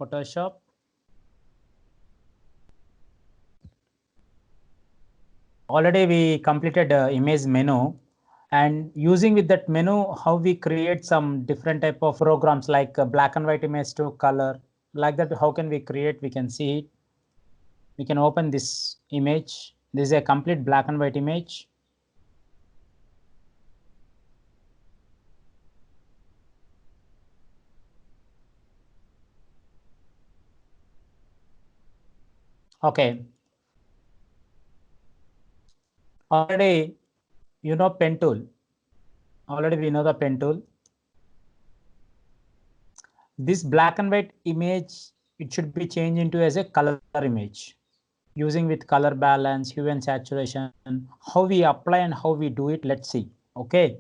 Photoshop. Already we completed image menu, and using with that menu, how we create some different type of programs like black and white image to color, like that. How can we create? We can see it. We can open this image. This is a complete black and white image. Okay. Already, you know pen tool. Already we know the pen tool. This black and white image, it should be changed into as a color image. Using with color balance, hue and saturation, how we apply and how we do it, let's see. Okay.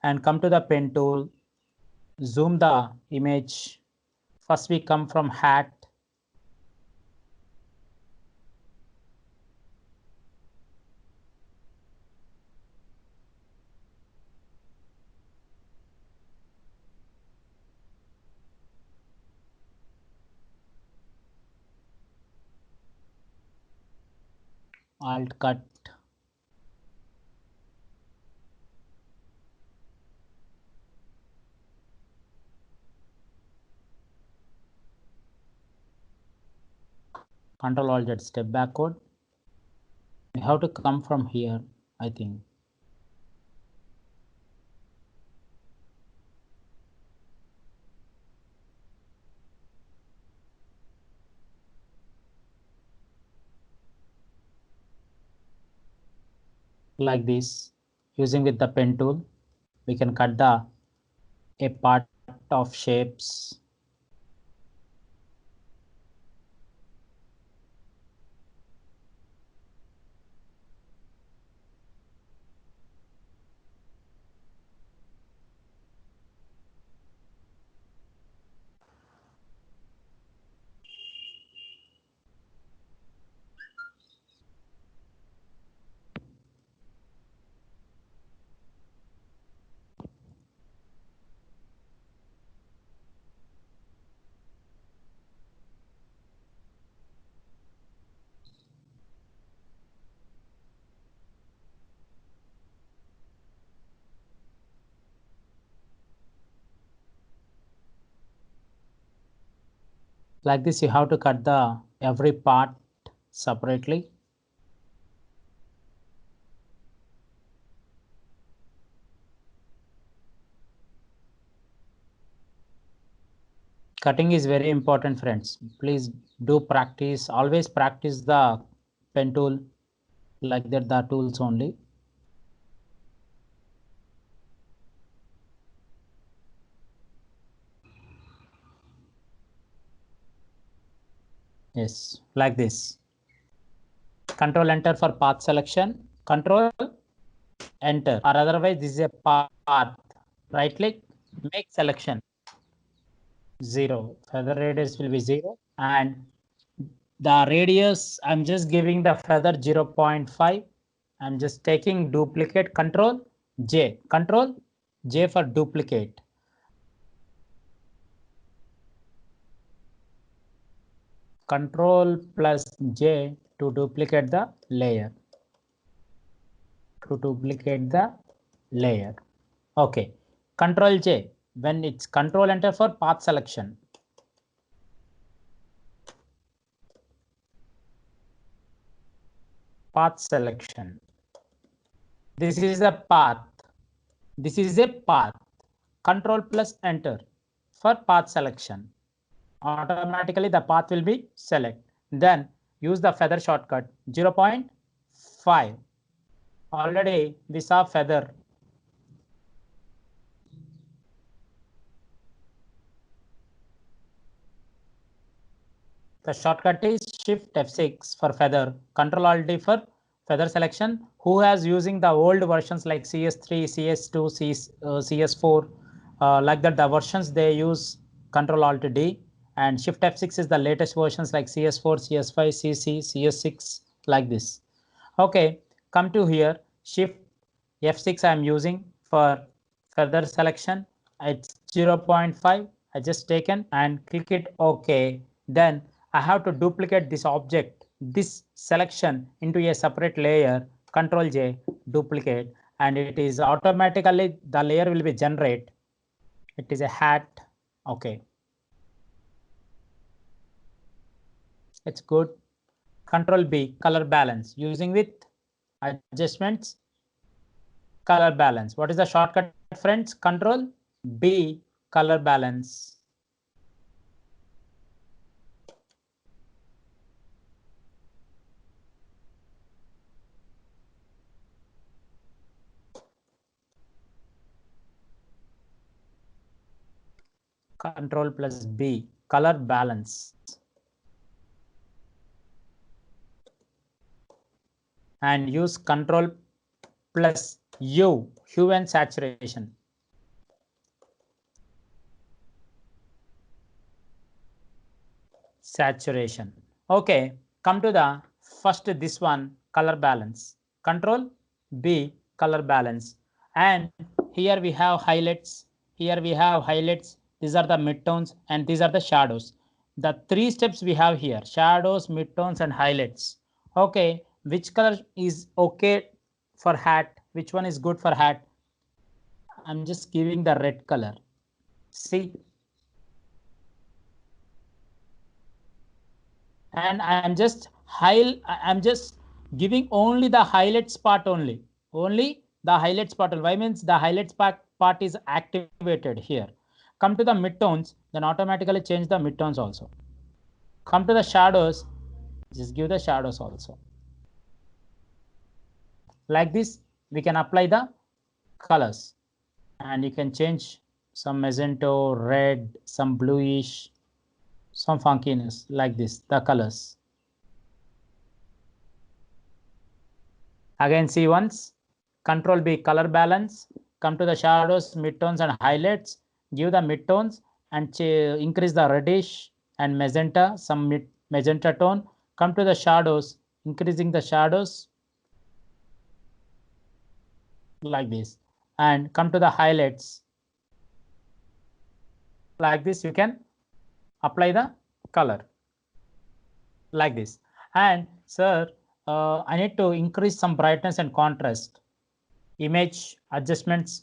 And come to the pen tool, zoom the image. First we come from hat. Alt cut. Control Alt Z, step backward. We have to come from here, I think. Like this. Using with the pen tool, we can cut a part of shapes. Like this, you have to cut the every part separately. Cutting is very important, friends. Please do practice. Always practice the pen tool, like that, the tools only. Yes, like this. Control Enter for path selection. Control Enter, or otherwise this is a path. Right click, make selection. 0. Feather radius will be 0, and the radius, I'm just giving the feather 0.5. I'm just taking duplicate, Control J. Control J for duplicate. Control plus J to duplicate the layer. To duplicate the layer. Okay. Control J when it's Control Enter for path selection. Path selection. This is a path. This is a path. Control plus Enter for path selection. Automatically the path will be select. Then use the feather shortcut 0.5. Already we saw feather. The shortcut is Shift F6 for feather, Control Alt D for feather selection. Who has using the old versions like CS3, CS2, CS4, like that, the versions they use Control Alt D, and Shift F6 is the latest versions like CS4, CS5, CC, CS6, like this. Okay, come to here, Shift F6 I am using for feather selection. It's 0.5. I just taken and click it OK. then I have to duplicate this object, this selection into a separate layer, Control J, duplicate, and it is automatically, the layer will be generate. It is a hat. Okay. It's good. Control B, color balance, using with adjustments, color balance. What is the shortcut, friends? Control B, color balance. Control plus B, color balance. And use Control plus U, hue and saturation. Saturation. Okay, come to the first, this one, color balance. Control B, color balance. And here we have highlights. Here we have highlights. These are the midtones and these are the shadows. The three steps we have here: shadows, midtones, and highlights. Okay, which color is okay for hat? Which one is good for hat? I'm just giving the red color. See, and I'm just giving only the highlights part only. Only the highlights part. Why? Means the highlights part is activated here. Come to the midtones, then automatically change the midtones also. Come to the shadows, just give the shadows also. Like this, we can apply the colors, and you can change some magenta, red, some bluish, some funkiness, like this, the colors. Again, see once, Control B, color balance, come to the shadows, midtones, and highlights, give the midtones and increase the reddish and magenta, some magenta tone. Come to the shadows, increasing the shadows like this, and come to the highlights like this. You can apply the color like this. And sir, I need to increase some brightness and contrast. Image adjustments,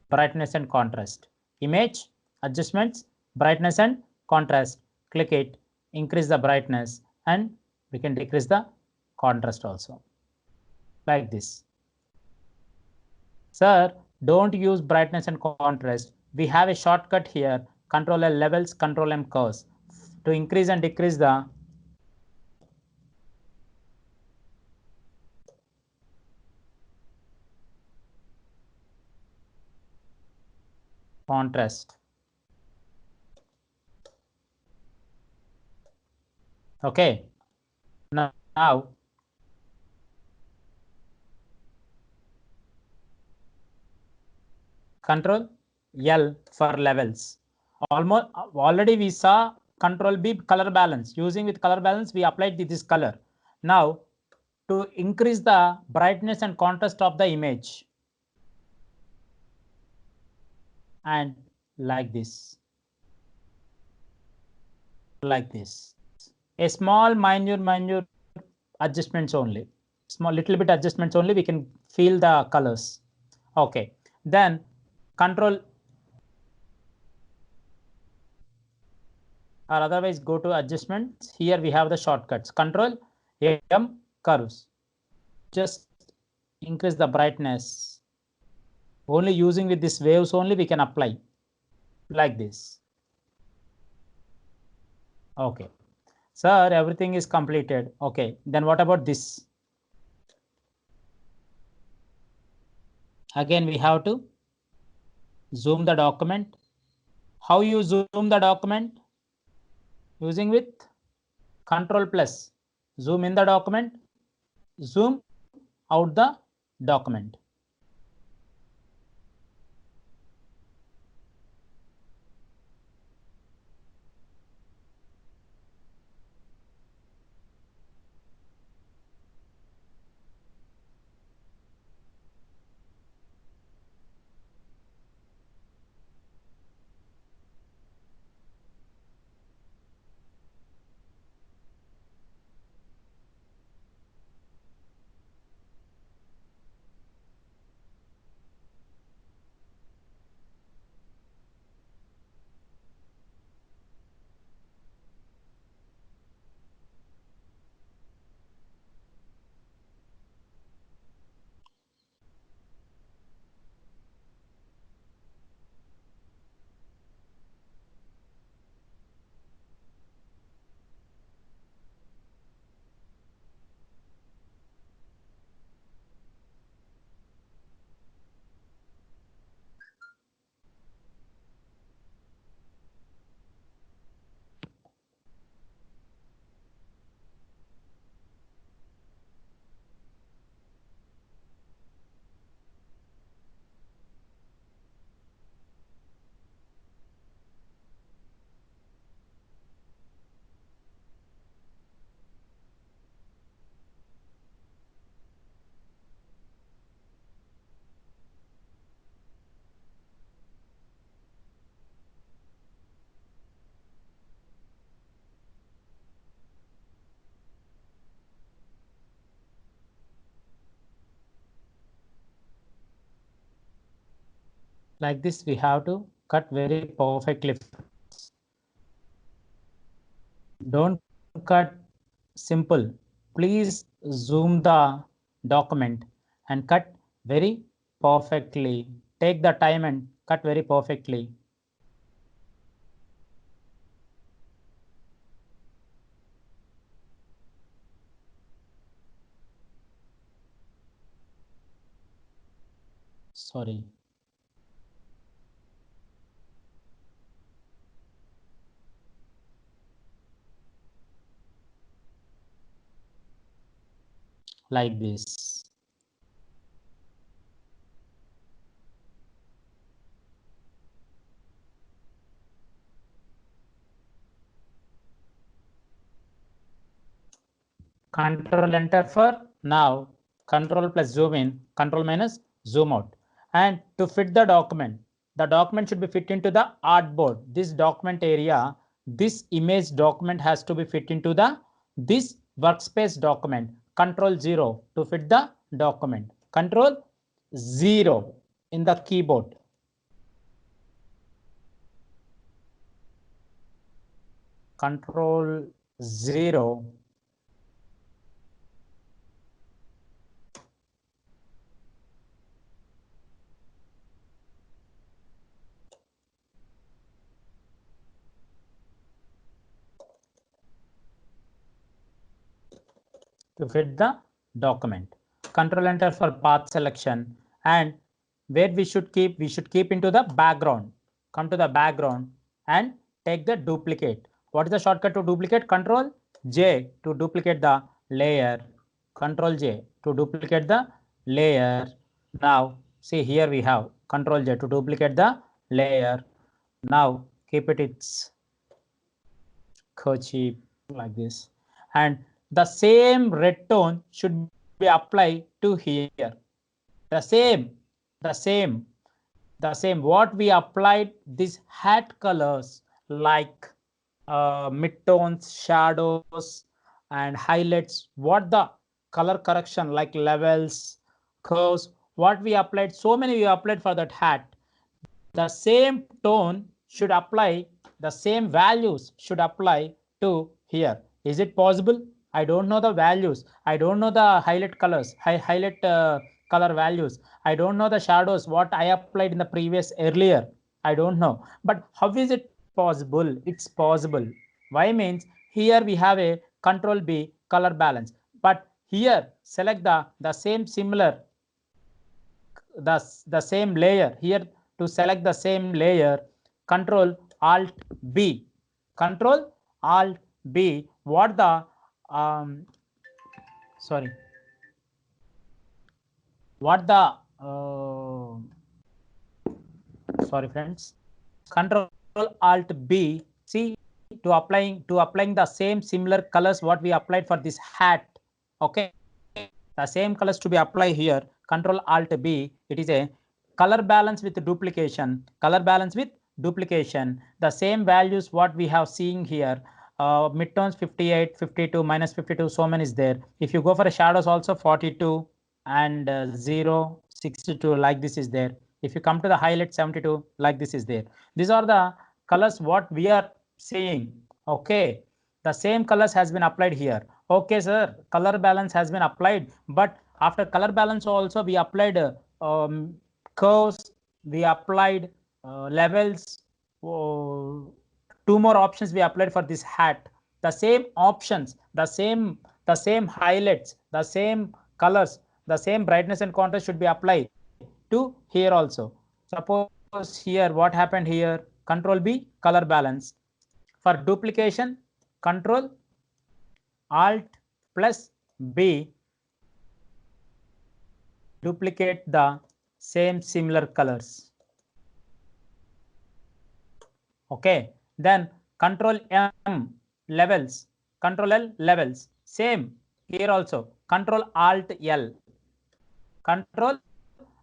brightness and contrast. Image adjustments, brightness and contrast. Click it, increase the brightness, and we can decrease the contrast also, like this. Sir, don't use brightness and contrast. We have a shortcut here, Control L levels, Control M curves, to increase and decrease the contrast. Okay. Now Control L for levels. Already we saw Control B, color balance. Using with color balance, we applied this color. Now to increase the brightness and contrast of the image, and like this, like this. A small minor adjustments only. Small little bit adjustments only, we can feel the colors. Okay. Then Control, or otherwise go to adjustments. Here we have the shortcuts. Control M curves. Just increase the brightness. Only using with these waves only we can apply like this. Okay. Sir, everything is completed. Okay. Then what about this? Again, we have to zoom the document. How you zoom the document? Using with Control plus. Zoom in the document, zoom out the document. Like this, we have to cut very perfectly. Don't cut simple. Please zoom the document and cut very perfectly. Take the time and cut very perfectly. Sorry. Like this. Control enter for now. Control plus zoom in, control minus zoom out. And to fit the document should be fit into the artboard. This document area, this image document has to be fit into the this workspace document. Control 0 to fit the document. Control 0 in the keyboard. Control 0. To fit the document. Control enter for path selection, and where we should keep into the background. Come to the background and take the duplicate. What is the shortcut to duplicate? Control J to duplicate the layer. Control J to duplicate the layer. Now see, here we have Control J to duplicate the layer. Now keep its kerchief like this, and the same red tone should be applied to here. The same what we applied these hat colors, like midtones, shadows and highlights, what the color correction like levels, curves, what we applied, so many we applied for that hat. The same tone should apply, the same values should apply to here. Is it possible? I don't know the values. I don't know the highlight colors, highlight color values. I don't know the shadows, what I applied in the previous earlier. I don't know. But how is it possible? It's possible. Why means here we have a control B color balance. But here select the same similar, the same layer. Here to select the same layer, control alt B, control alt B. What the sorry, what the sorry friends, control alt B. See, to applying the same similar colors what we applied for this hat. Okay, the same colors to be applied here. Control alt B. It is a color balance with duplication. Color balance with duplication. The same values what we have seen here. Midtones 58, 52, minus 52, so many is there. If you go for a shadows also 42 and 0, 62, like this is there. If you come to the highlight 72, like this is there. These are the colors what we are seeing. Okay, the same colors has been applied here. Okay sir, color balance has been applied, but after color balance also we applied curves, we applied levels, two more options we applied for this hat. The same options, the same highlights, the same colors, the same brightness and contrast should be applied to here also. Suppose here what happened here, control B color balance. For duplication, control alt plus B, duplicate the same similar colors. Okay, then control M levels, control L levels, same here also. Control alt L, control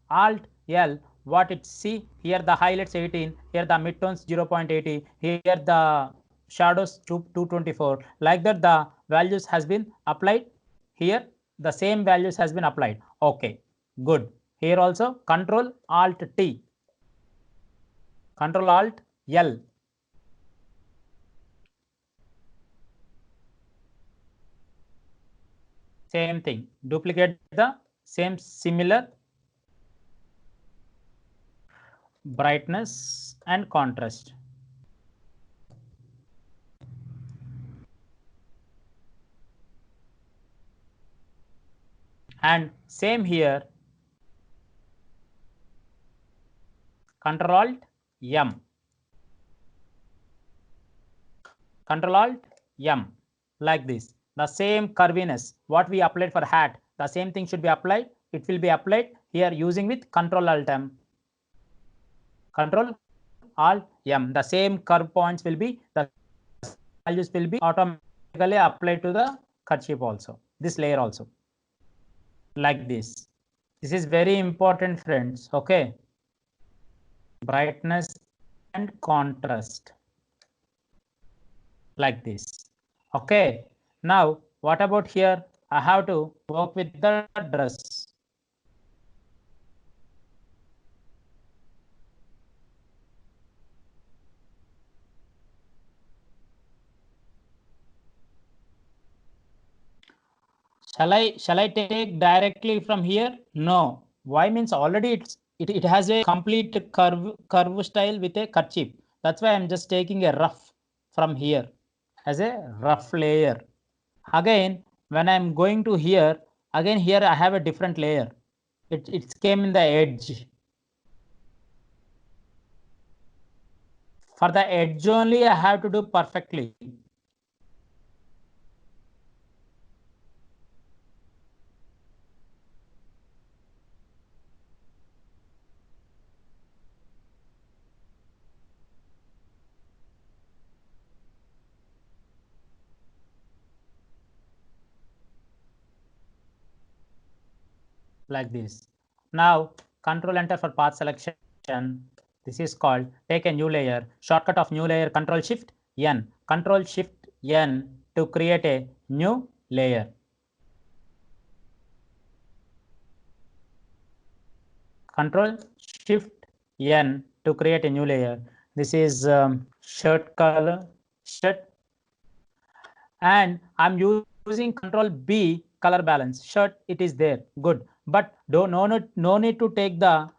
alt L. What it see here, the highlights 18, here the midtones 0.80, here the shadows 224. Like that the values has been applied. Here the same values has been applied. Okay, good. Here also control alt T, Control Alt L. Same thing. Duplicate the same similar brightness and contrast. And same here. Control Alt M. Control Alt M. Like this. The same curviness what we applied for hat, the same thing should be applied. It will be applied here using with Control Alt M. Control Alt M. The same curve points will be, the values will be automatically applied to the kerchief also, this layer also. Like this. This is very important, friends. Okay. Brightness and contrast. Like this. Okay. Now, what about here? I have to work with the dress. Shall I take directly from here? No. Why means already it has a complete curve style with a kerchief. That's why I'm just taking a rough from here as a rough layer. Again, when I'm going to here, again here I have a different layer. It came in the edge. For the edge only I have to do perfectly. Like this. Now Control Enter for path selection. This is called take a new layer. Shortcut of new layer, Control Shift N. Control Shift N to create a new layer. Control Shift N to create a new layer. This is shirt color, shirt, and I'm using Control B color balance. Shirt, it is there, good. But no need to take the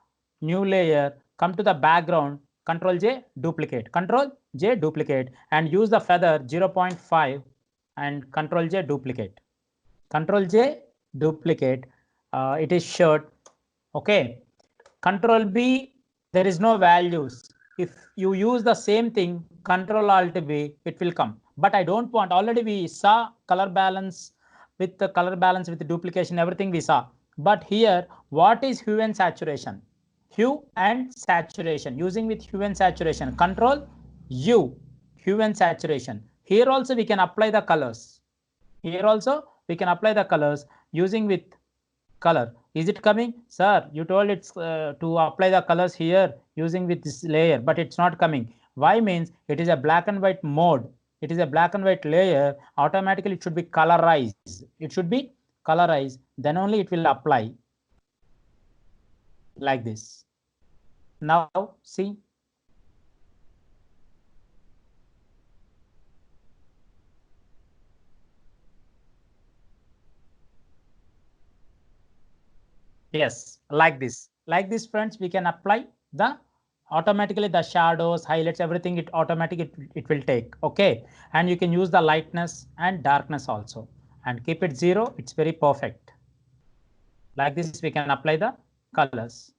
new layer. Come to the background. Control J duplicate. Control J duplicate and use the feather 0.5 and Control J duplicate. Control J duplicate. It is shirt. Okay. Control B, there is no values. If you use the same thing, Control Alt B, it will come. But I don't want, already we saw color balance with the color balance with the duplication, everything we saw. But here, what is hue and saturation? Hue and saturation, using with hue and saturation, Control U, hue and saturation. Here also we can apply the colors. Here also we can apply the colors using with color. Is it coming? Sir, you told it's to apply the colors here using with this layer, but it's not coming. Why means it is a black and white mode. It is a black and white layer. Automatically it should be colorized. It should be colorized. Then only it will apply like this. Now see. Yes, like this. Like this, friends, we can apply the automatically the shadows, highlights, everything it automatically it will take. Okay. And you can use the lightness and darkness also and keep it 0. It's very perfect. Like this, we can apply the colors.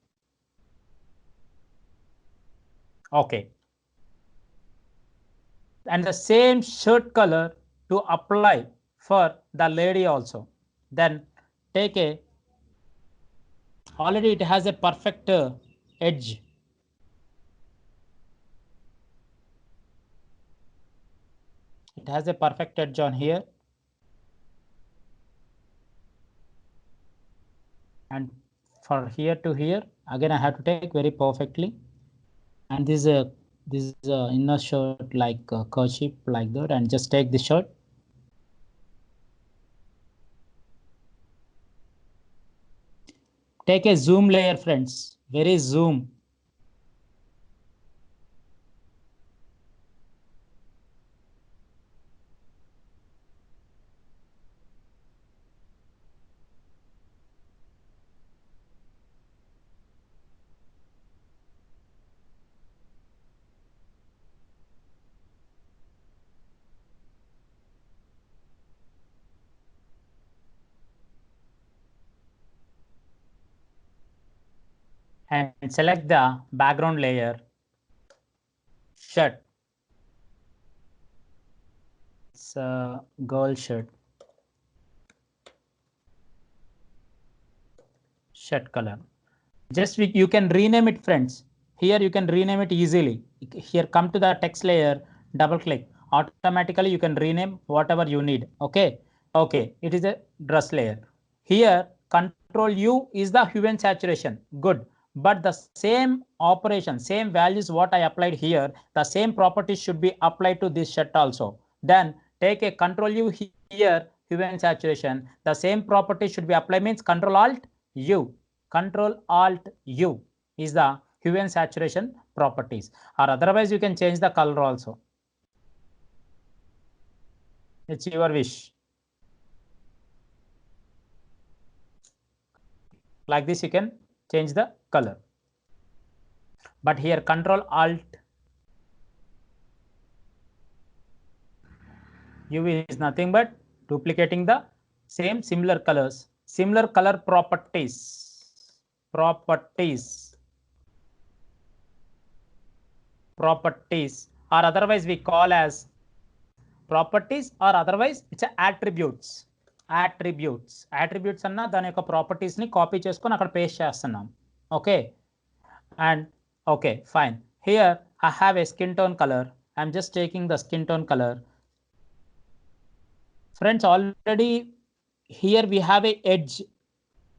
Okay. And the same shirt color to apply for the lady also. Then take a, already it has a perfect edge. It has a perfect edge on here. And for here to here, again I have to take very perfectly. And this is a inner shirt like kerchief like that, and just take the shirt. Take a zoom layer, friends. Very zoom. and select the background layer, shirt. It's a girl shirt. Shirt color. Just you can rename it, friends. Here you can rename it easily. Here, come to the text layer, double click. Automatically you can rename whatever you need. Okay. Okay. It is a dress layer. Here, Control U is the hue and saturation. Good. But the same operation, same values what I applied here, the same properties should be applied to this shirt also. Then take a Control U here, hue and saturation. The same property should be applied, means Control Alt U. Control Alt U is the hue and saturation properties, or otherwise you can change the color also. It's your wish. Like this you can change the color. But here Control Alt U is nothing but duplicating the same similar colors, similar color properties, or otherwise we call as properties, or otherwise it's attributes. Attributes అన్న దాని యొక్క properties ని copy చేసుకొని అక్కడ paste చేస్తున్నాం. Okay. And okay, fine. Here I have a skin tone color. I'm just taking the skin tone color. Friends, already here we have a edge.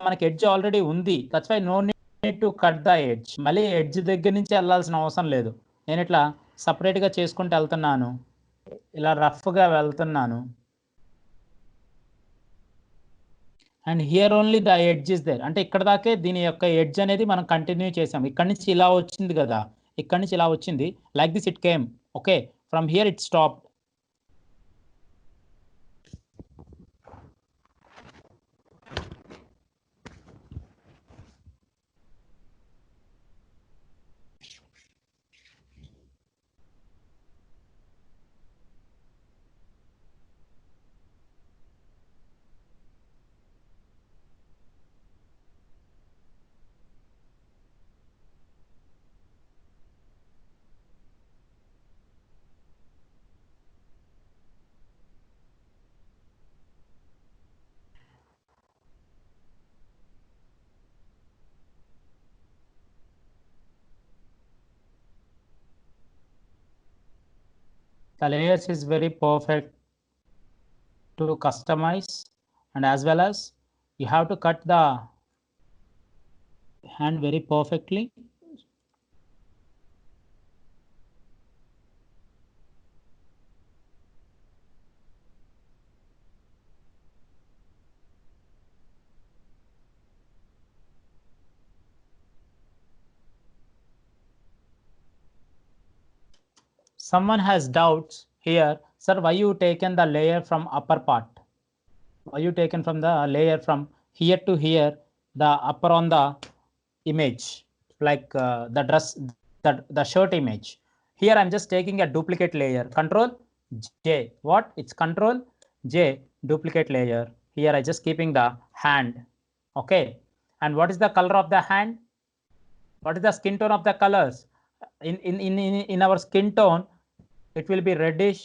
మనకి edge already ఉంది. That's why no need to cut the edge. మళ్ళీ edge దగ్గర నుంచి వెళ్ళాల్సిన అవసరం లేదు. నేను ఇట్లా సపరేట్గా చేసుకుంటూ వెళ్తున్నాను, ఇలా రఫ్గా వెళ్తున్నాను. And here only the edge is there. అంటే ఇక్కడ దాకే దీని యొక్క ఎడ్జ్ అనేది మనం కంటిన్యూ చేసాం. ఇక్కడ నుంచి ఇలా వచ్చింది కదా, ఇక్కడ నుంచి ఇలా వచ్చింది. Like this it came. Okay. From here it stop. The layers is very perfect to customize, and as well as you have to cut the hand very perfectly. Someone has doubts here, sir, why you taken the layer from upper part? Why you taken from the layer from here to here, the upper on the image, like the dress, the shirt image. Here I'm just taking a duplicate layer. Control J. What? It's Control J, duplicate layer. Here I just keeping the hand. Okay. And what is the color of the hand? What is the skin tone of the colors? In our skin tone, it will be reddish,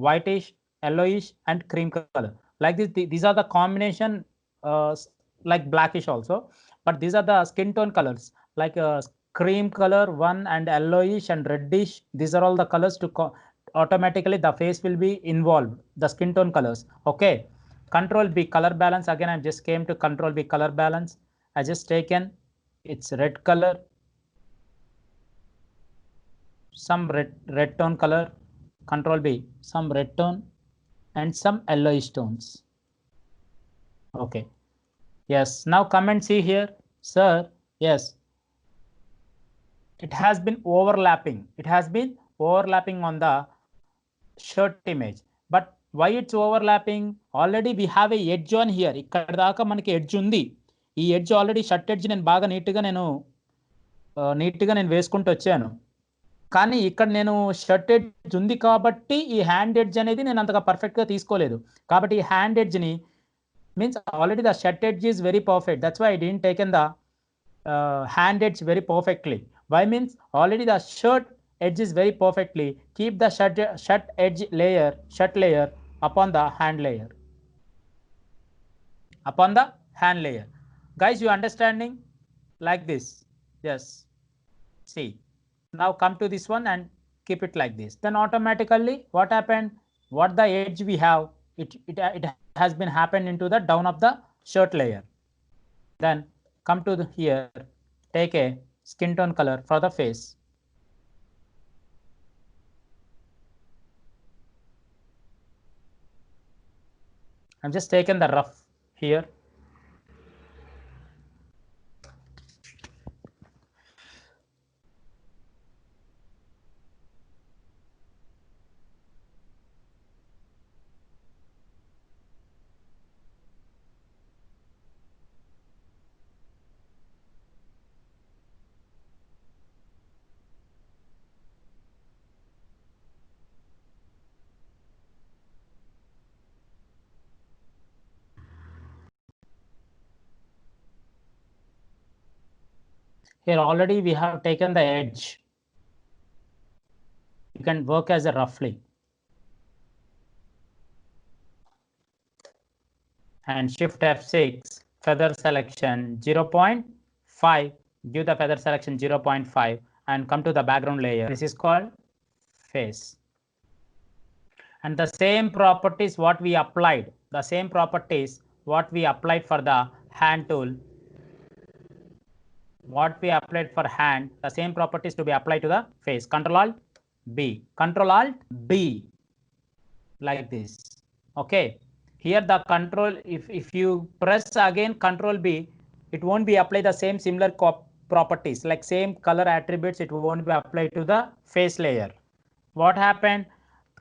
whitish, yellowish, and cream color. Like this, these are the combination, like blackish also. But these are the skin tone colors, like cream color one, and yellowish and reddish. These are all the colors to automatically the face will be involved, the skin tone colors. Okay. Control B, color balance. Again, I just came to Control B, color balance. I just taken it's red color, some red tone color. Control B, some red tone and some yellowish tones. Okay. Yes. Now come and see here, sir. Yes. It has been overlapping. It has been overlapping on the shirt image. But why it's overlapping? Already we have a edge on here. ikkada daaka manaki edge undi. Ee edge already shirt edge nenu baga neat ga nenu veskuntu vachanu. కానీ ఇక్కడ నేను shirt edge ఉంది కాబట్టి ఈ hand edge అనేది నేను అంతగా పర్ఫెక్ట్గా తీసుకోలేదు. కాబట్టి ఈ హ్యాండ్ ఎడ్జ్ని means already the shirt edge is very perfect. That's why I didn't taken the hand edge very perfectly. Why means already the shirt edge is very perfectly. Keep the shirt edge layer, shirt layer upon the hand layer. Upon the hand layer. Guys, you understanding? Like this. Yes. See. Now come to this one and keep it like this. Then automatically what happened? What the edge we have, it has been happened into the down of the shirt layer. Then come to here, take a skin tone color for the face. I'm just taking the rough here. Here already we have taken the edge. You can work as a roughly. And shift F6, feather selection 0.5, give the feather selection 0.5 and come to the background layer. This is called face. And the same properties what we applied, the same properties what we applied for the hand tool, what we applied for hand, the same properties to be applied to the face. Control Alt B, Control Alt B, like this. Okay. Here the control, if you press again Control B, it won't be applied the same similar properties like same color attributes. It won't be applied to the face layer. What happened?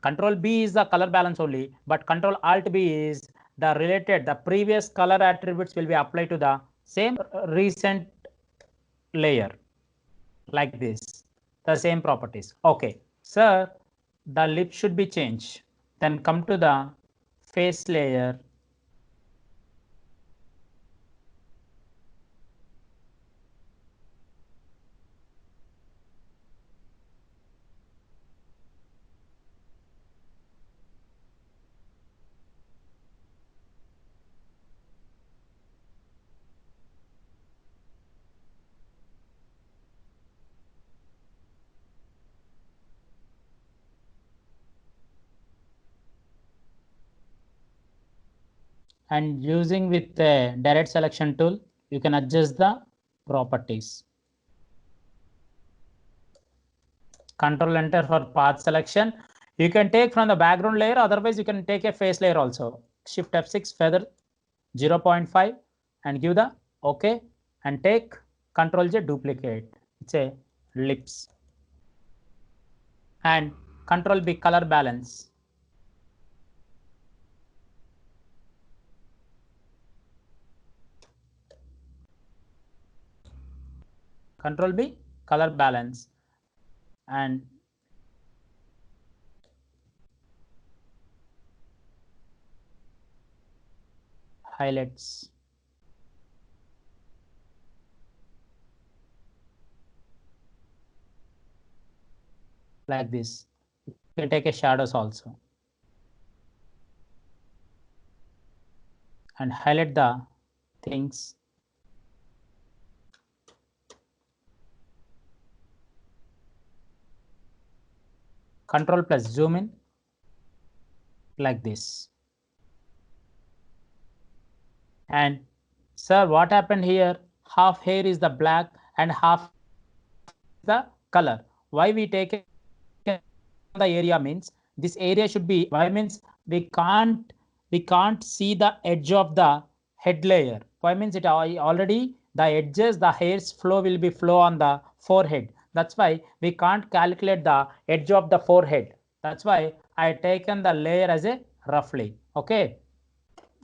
Control B is the color balance only, but Control Alt B is the related, the previous color attributes will be applied to the same recent layer, like this, the same properties. Okay, sir, the lip should be changed. Then come to the face layer. And using with the direct selection tool, you can adjust the properties. Control Enter for path selection. You can take from the background layer, otherwise you can take a face layer also. Shift F6, feather 0.5 and give the OK and take Control J, duplicate. It's a lips. And Control B, color balance. Control B, color balance. And highlights. Like this. You can take a shadows also. And highlight the things. Control plus zoom in, like this. And sir, what happened here? Half hair is the black and half the color. Why we take the area means this area should be, why means we can't see the edge of the head layer. Why means it already the edges, the hairs flow will be flow on the forehead. That's why we can't calculate the edge of the forehead. That's why I taken the layer as a roughly. Okay,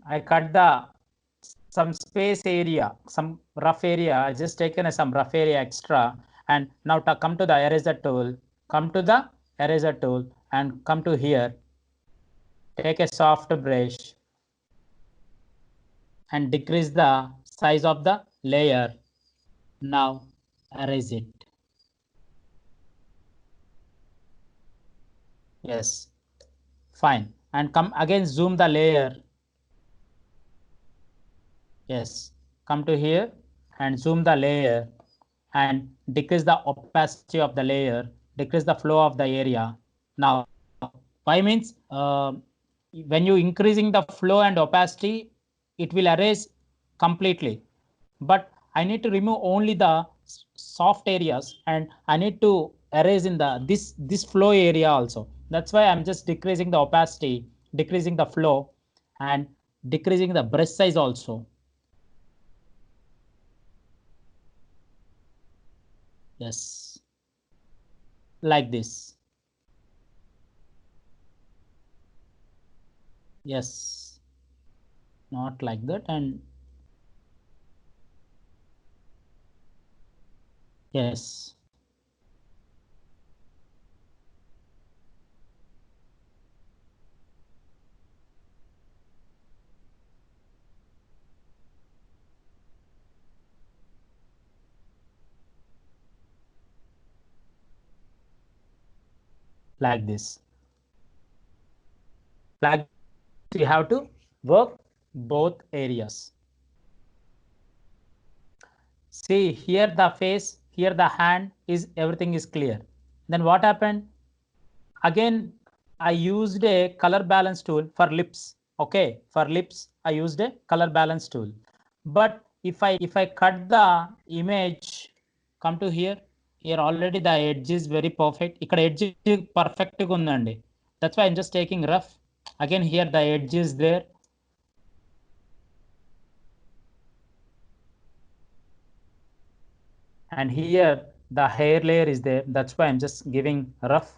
I cut the some space area, some rough area. I just taken some rough area extra. And now to come to the eraser tool, come to the eraser tool and come to here. Take a soft brush and decrease the size of the layer. Now erase it. Yes, fine. And come again, zoom the layer. Yes, come to here and zoom the layer and decrease the opacity of the layer, decrease the flow of the area. Now, why means when you increasing the flow and opacity, it will erase completely. But I need to remove only the soft areas, and I need to erase in the this flow area also. That's why I'm just decreasing the opacity, decreasing the flow, and decreasing the brush size also. Yes, like this. Yes, not like that. And yes, like this. Like you have to work both areas. See here the face, here the hand is everything is clear. Then what happened? Again, I used a color balance tool for lips. Okay, for lips, I used a color balance tool. But if I cut the image, come to here. Here already the edge is very perfect. Ikkada edge perfect గా ఉందండి. That's why I'm just taking rough. Again here the edge is there. And here the hair layer is there. That's why I'm just giving rough.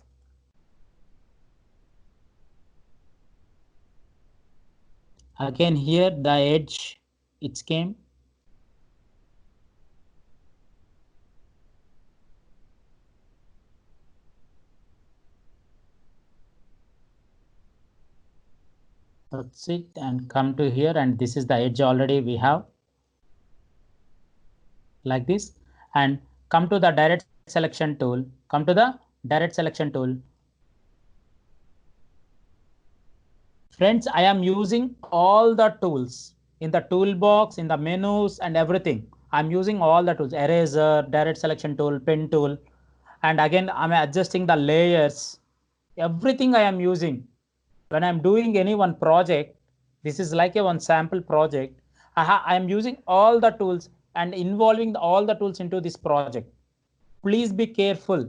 Again here the edge it came. That's it. And come to here, and this is the edge already we have like this. And come to the direct selection tool. Come to the direct selection tool. Friends, I am using all the tools in the toolbox, in the menus and everything. I'm using all the tools: eraser, direct selection tool, pen tool. And again, I'm adjusting the layers. Everything I am using. When I'm doing any one project, this is like a one sample project. I am using all the tools and involving all the tools into this project. Please be careful.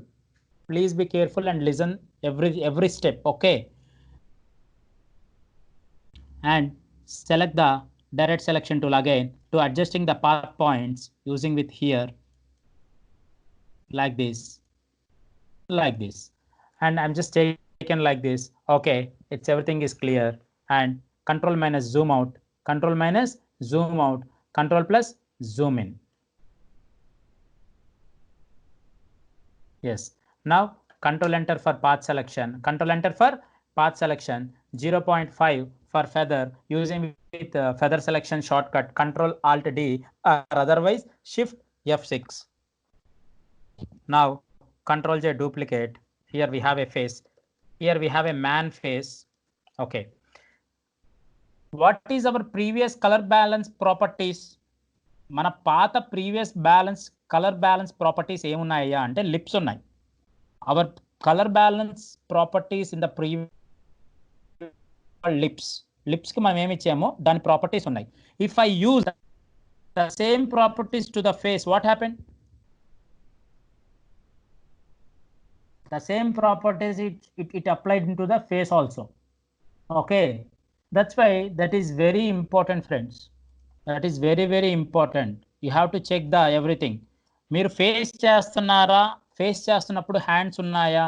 Please be careful and listen every step. Okay. And select the direct selection tool again to adjusting the path points using with here like this, and I'm just taken like this. Okay, it's everything is clear. And control minus zoom out, control minus zoom out, control plus zoom in. Yes, now control enter for path selection, control enter for path selection, 0.5 for feather using with feather selection shortcut control alt D or otherwise shift F6. Now control J duplicate. Here we have a face. Here we have a man face. Okay. What is our previous color balance properties? మన పాత previous balance colour balance properties ఏమున్నాయా అంటే lips ఉన్నాయి. Our colour balance properties in the previous lips కి మనం ఏమి ఇచ్చామో దాని ప్రాపర్టీస్ ఉన్నాయి. If I use the same properties to the face, what happen? The same properties it applied into the face also. Okay, that's why that is very important, friends. That is very important. You have to check the everything. మీరు face చేస్తున్నారా, face చేస్తున్నప్పుడు hands ఉన్నాయా,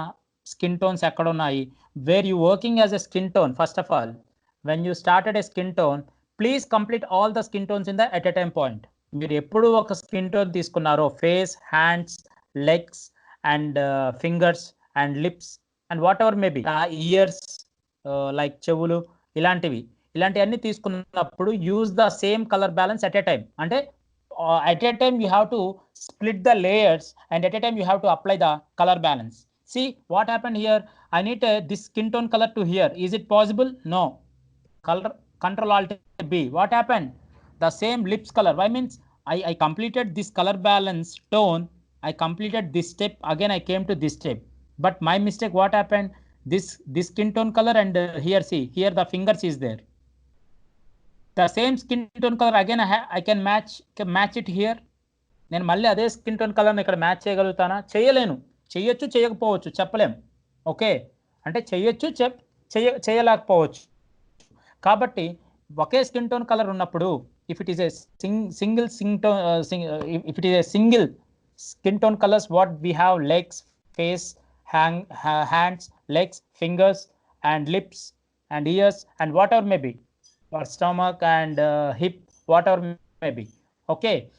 skin tones ఎక్కడ ఉన్నాయి, where you working as a skin tone. First of all when you started a skin tone, please complete all the skin tones in the at a time point. మీరు ఎప్పుడు ఒక skin tone తీసుకున్నారో face, hands, legs and fingers and lips and what ever maybe years like చెవులు ఇలాంటివన్నీ తీసుకున్నప్పుడు use the same colour balance at a time. అంటే at a time you have to split the layers, and at a time you have to apply the color balance. See what happened here. I need this skin tone color to here. Is it possible? No. Color Control Alt B. What happened? The same lips color. Why means I completed this color balance tone. I completed this step. Again I came to this step. But my mistake. What happened? This skin tone color, and here see here the fingers is there. The same skin tone color again I can match it here. నేను మళ్ళీ అదే skin tone కలర్ని ఇక్కడ match చేయగలుగుతానా? చేయలేను. చేయొచ్చు, చేయకపోవచ్చు, చెప్పలేం. Okay, అంటే చేయొచ్చు, చేయలేకపోవచ్చు. కాబట్టి ఒకే స్కిన్ టోన్ కలర్ ఉన్నప్పుడు if it is a single if it is a single skin tone colours, what we have legs, face, hands, legs, fingers and lips and ears and whatever may be, or stomach and hip, whatever may be. Okay,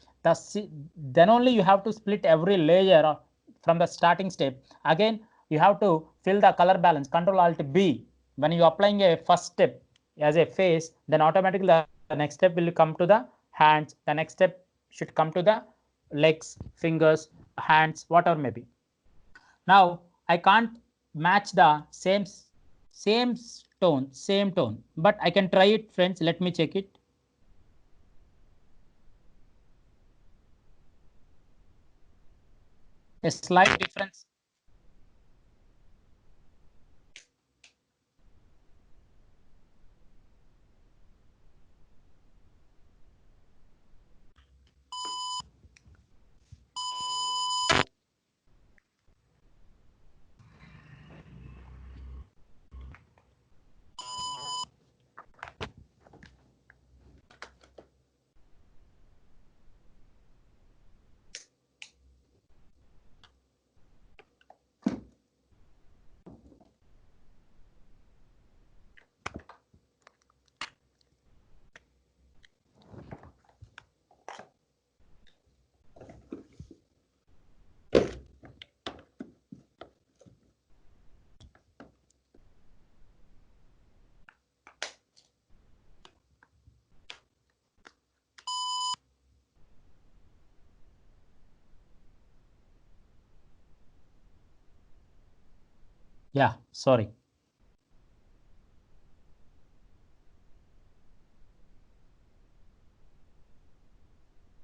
then only you have to split every layer from the starting step. Again you have to fill the color balance. Control Alt B. When you applying a first step as a face, then automatically the next step will come to the hands, the next step should come to the legs, fingers, hands, whatever may be. Now I can't match the same tone, but I can try it, friends. Let me check it. A slight difference. Yeah, sorry.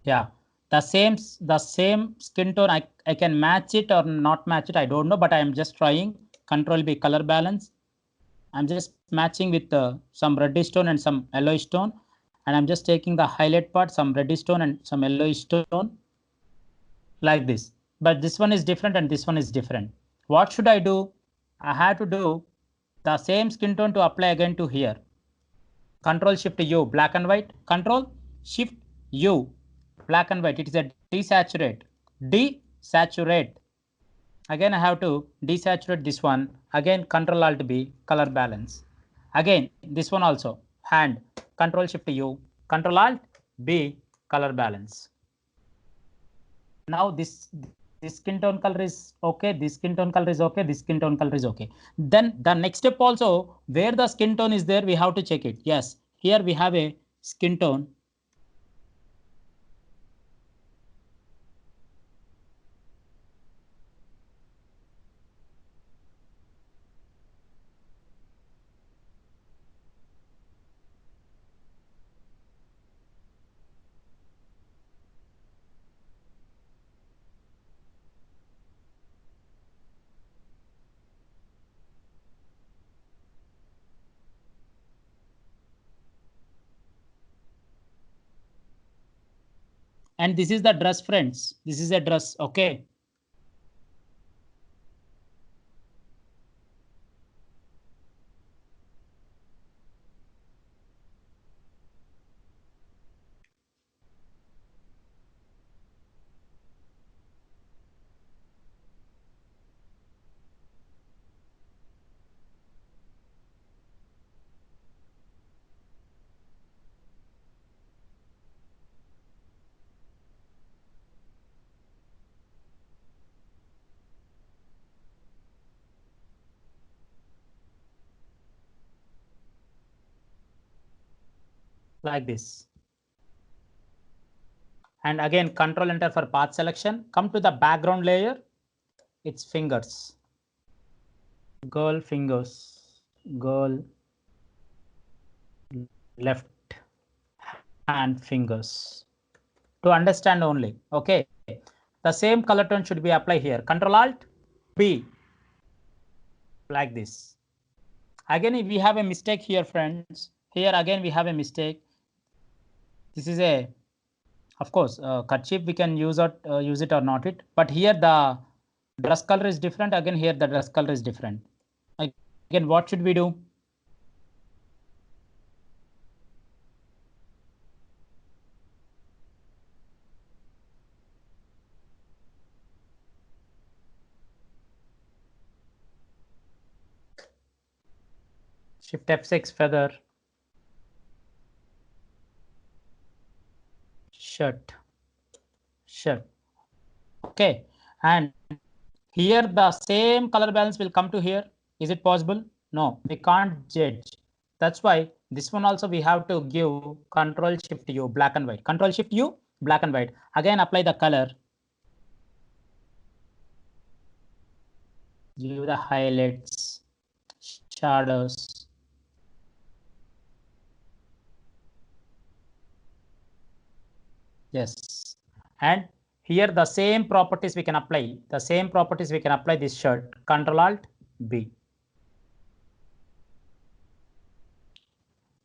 Yeah, the same skin tone. I can match it or not match it, I don't know, but I am just trying. Control B, color balance. I'm just matching with some reddish tone and some yellowish tone, and I'm just taking the highlight part, some reddish tone and some yellowish tone, like this. But this one is different and this one is different. What should I do? I have to do the same skin tone to apply again to here. Control Shift U, black and white. Control Shift U, black and white. It is a desaturate. Desaturate. Again I have to desaturate this one. Again Control Alt B, color balance. Again this one also, hand. Control Shift U, Control Alt B, color balance. Now this skin tone color is okay, this skin tone color is okay, this skin tone color is okay. Then the next step also, where the skin tone is there, we have to check it. Yes, here we have a skin tone. And this is the dress, friends. This is a dress, okay. Like this. And again, control enter for path selection. Come to the background layer. It's fingers. Girl fingers. Girl left hand fingers. To understand only. Okay. The same color tone should be applied here. Control Alt B. Like this. Again, we have a mistake here, friends. Here again, we have a mistake. This is a, of course, kerchief we can use it or not it. But here the dress color is different. Again, here the dress color is different. Again, what should we do? Shift F6 feather. Shirt. Okay. And here the same color balance will come to here. Is it possible? No, we can't judge. That's why this one also we have to give Control Shift U, black and white. Control Shift U, black and white. Again, apply the color. Give the highlights, shadows. Yes. And here the same properties we can apply. The same properties we can apply this shirt. Control Alt B.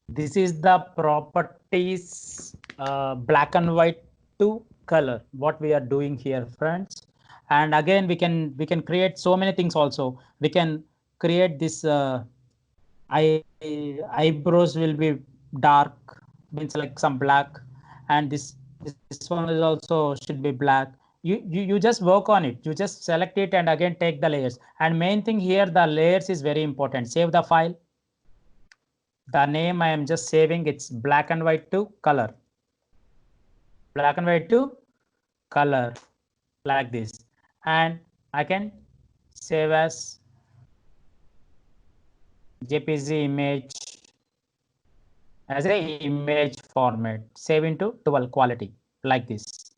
This is the properties black and white to color. What we are doing here, friends. And again, we can create so many things also. We can create this eyebrows will be dark, means like some black, and this one is also should be black. You just work on it. You just select it and again take the layers. And main thing here, the layers is very important. Save the file. The name I am just saving, it's black and white to color. Black and white to color, like this. And I can save as JPG image as a image format. Save into 12 quality, like this.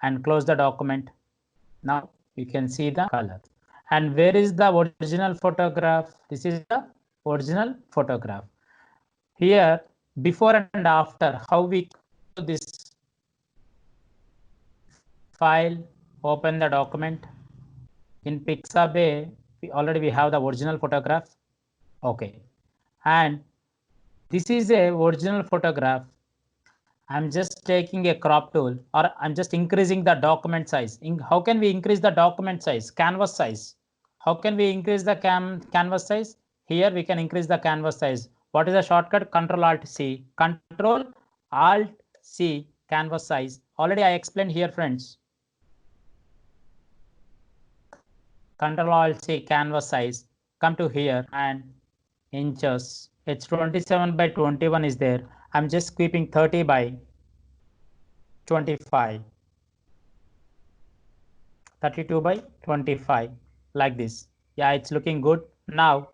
And close the document. Now you can see the color. And where is the original photograph? This is the original photograph. Here, before and after, how we do this? File, open the document. In Pixabay, we have the original photograph. Okay. And this is a original photograph. I'm just taking a crop tool, or I'm just increasing the document size. How can we increase the document size? Canvas size. How can we increase the canvas size? Here we can increase the canvas size. What is the shortcut? Control Alt C. Control Alt C, canvas size. Already I explained here, friends. Control Alt C, canvas size. Come to here and inches. It's 27 by 21 is there. I'm just keeping 30 by 25. 32 by 25, like this. Yeah, it's looking good. Now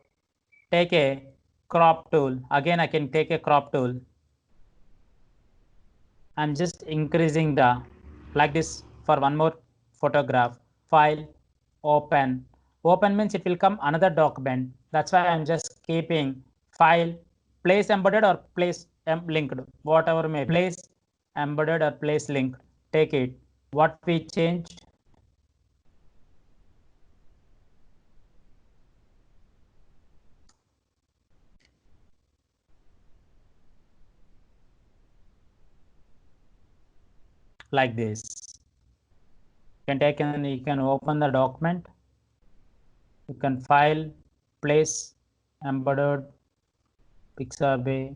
take a crop tool. Again, I can take a crop tool. I'm just increasing the, like this, for one more photograph. File, open. Open means it will come another document. That's why I'm just keeping file, place embedded or place linked, whatever may place embedded or place linked. Take it. What we changed? Like this. You can take and you can open the document. You can file, place, embedded, Pixabay.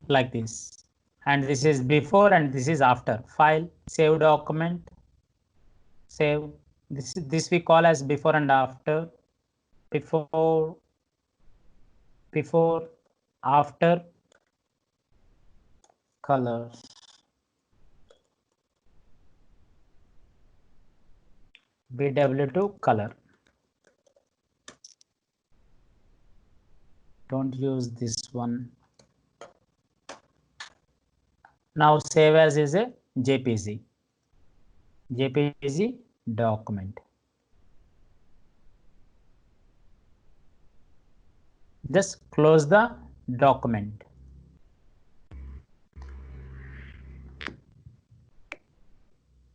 Like this. And this is before and this is after. File, save document, save. This we call as before and after. Before, after, colors. BW2 color. Don't use this one. Now save as is a JPG. JPG document. Just close the document.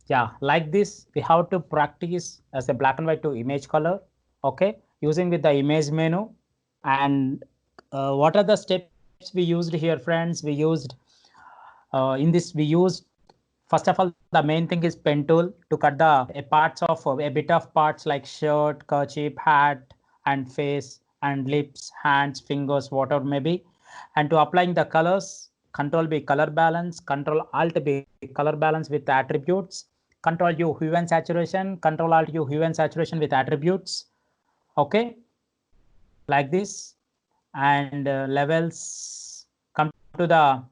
Yeah, like this, we have to practice as a black and white to image color. Okay, using with the image menu. And what are the steps we used here, friends? We used in this, we used, first of all, the main thing is pen tool to cut the parts of a bit of parts like shirt, kerchief, hat, and face, and lips, hands, fingers, whatever maybe. And to applying the colors, Control B color balance, Control Alt B color balance with attributes, Control U hue and saturation, Control Alt U hue and saturation with attributes. Okay, like this. And levels, come to the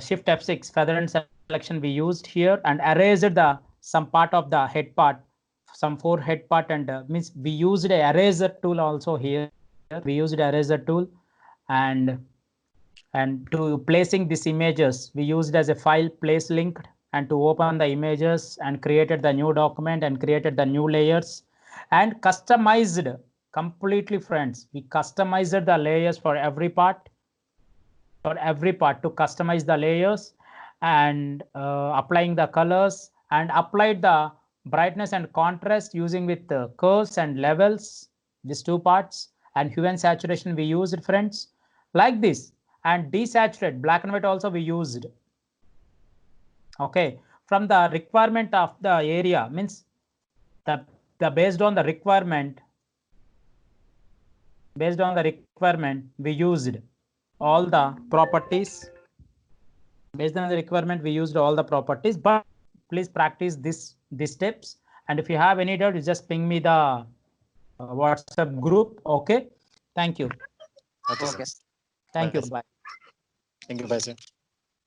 Shift F6 feather and selection we used here, and erased the some part of the head part, some forehead part, and means we used a eraser tool also here. We used eraser tool, and to placing these images we used as a file place linked, and to open the images and created the new document and created the new layers and customized completely, friends. We customized the layers for every part to customize the layers, and applying the colors, and applied the brightness and contrast using with the curves and levels, these two parts, and hue and saturation we used, friends, like this. And desaturate black and white also we used. Okay, from the requirement of the area, means the based on the requirement we used all the properties. Based on the requirement we used all the properties, but please practice these steps. And if you have any doubt, you just ping me the WhatsApp group. Okay, thank you. Okay, Okay. sir. Thank you. Bye. Bye. Thank you, bye, sir.